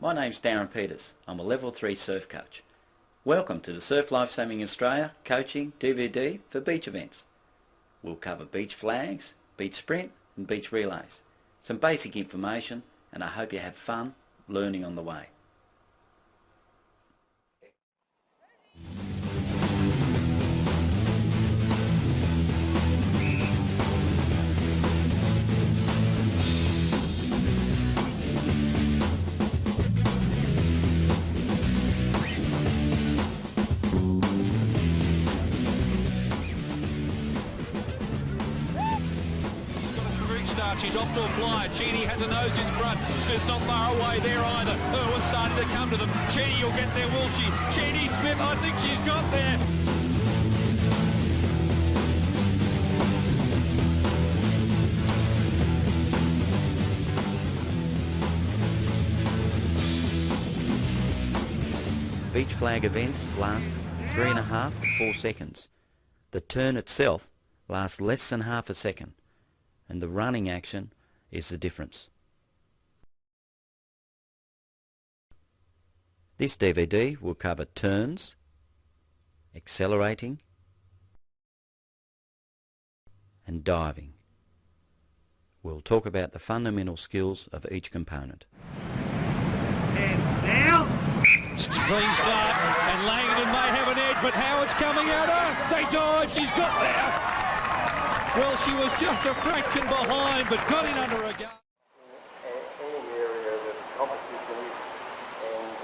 My name's Darren Peters. I'm a Level 3 surf coach. Welcome to the Surf Lifesaving Australia coaching DVD for beach events. We'll cover beach flags, beach sprint and beach relays. Some basic information, and I hope you have fun learning on the way. She's off to a flyer. Cheney has a nose in front. Smith's not far away there either. Irwin's starting to come to them. Cheney will get there, will she? Cheney, Smith, I think she's got there. Beach flag events last 3.5 to 4 seconds. The turn itself lasts less than half a second, and the running action is the difference. This DVD will cover turns, accelerating and diving. We'll talk about the fundamental skills of each component. And now, clean start, and Langdon may have an edge, but Howard's coming at her. They dive, she's got there. Well, she was just a fraction behind, but got in under a gun. Any area that competition is, and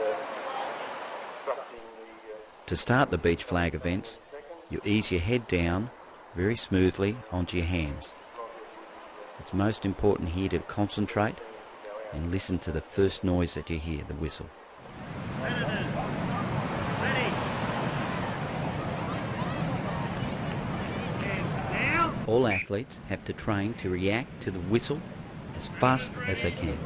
structuring the... To start the beach flag events, you ease your head down very smoothly onto your hands. It's most important here to concentrate and listen to the first noise that you hear, the whistle. All athletes have to train to react to the whistle as fast as they can.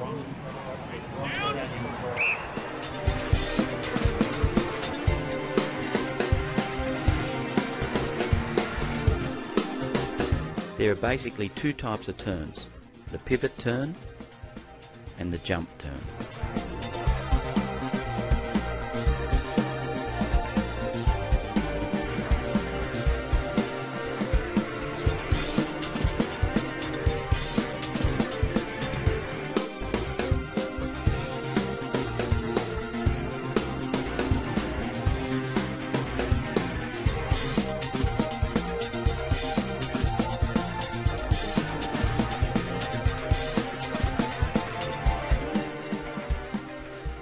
There are basically two types of turns, the pivot turn and the jump turn.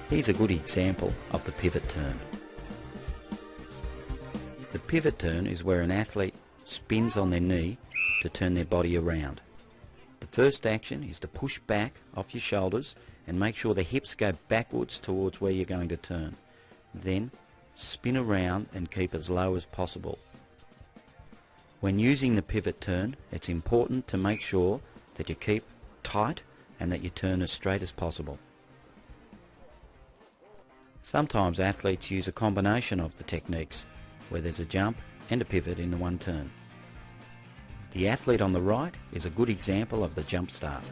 Here's a good example of the pivot turn. The pivot turn is where an athlete spins on their knee to turn their body around. The first action is to push back off your shoulders and make sure the hips go backwards towards where you're going to turn. Then spin around and keep as low as possible. When using the pivot turn, it's important to make sure that you keep tight and that you turn as straight as possible. Sometimes athletes use a combination of the techniques, where there's a jump and a pivot in the one turn. The athlete on the right is a good example of the jump start.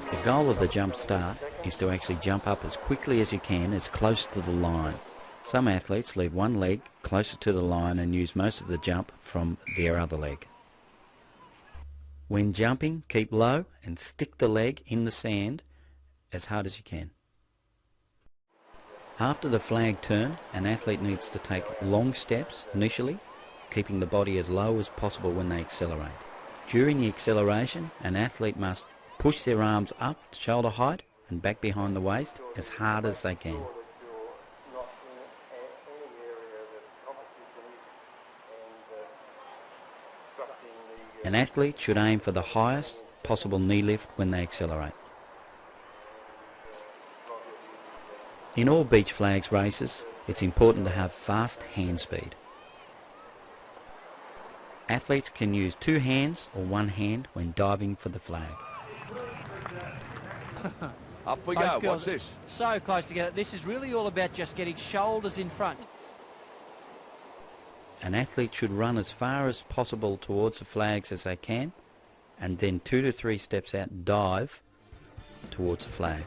The goal of the jump start is to actually jump up as quickly as you can, as close to the line. Some athletes leave one leg closer to the line and use most of the jump from their other leg. When jumping, keep low and stick the leg in the sand as hard as you can. After the flag turn, an athlete needs to take long steps initially, keeping the body as low as possible when they accelerate. During the acceleration, an athlete must push their arms up to shoulder height and back behind the waist as hard as they can. An athlete should aim for the highest possible knee lift when they accelerate. In all beach flags races, it's important to have fast hand speed. Athletes can use two hands or one hand when diving for the flag. Up we Both go. girls What's this? So close together. This is really all about just getting shoulders in front. An athlete should run as far as possible towards the flags as they can, and then 2 to 3 steps out and dive towards the flag.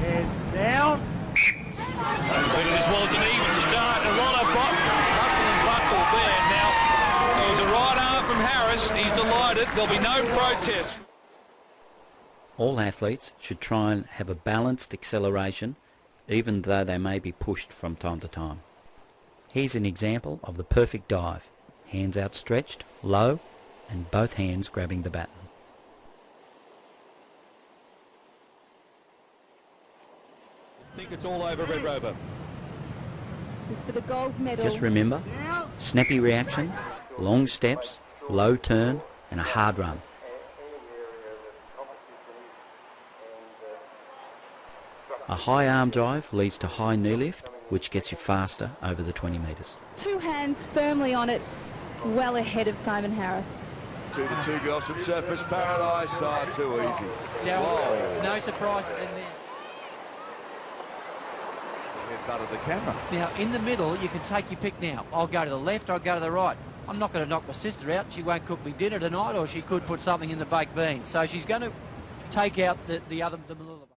Hands down. But as well as an even start, a lot of hustle and bustle there. Now, there's a right arm from Harris. He's delighted. There'll be no protest. All athletes should try and have a balanced acceleration, even though they may be pushed from time to time. Here's an example of the perfect dive. Hands outstretched, low, and both hands grabbing the baton. I think it's all over, Red Rover. This is for the gold medal. Just remember, snappy reaction, long steps, low turn, and a hard run. A high arm drive leads to high knee lift, which gets you faster over the 20 metres. Two hands firmly on it, well ahead of Simon Harris. 2 to 2 girls from Surfers Paradise. Ah, too easy. Now, Whoa. no surprises in there. Headbutt of the camera. Now, in the middle, you can take your pick now. I'll go to the left, I'll go to the right. I'm not going to knock my sister out. She won't cook me dinner tonight, or she could put something in the baked beans. So she's going to take out the middle of the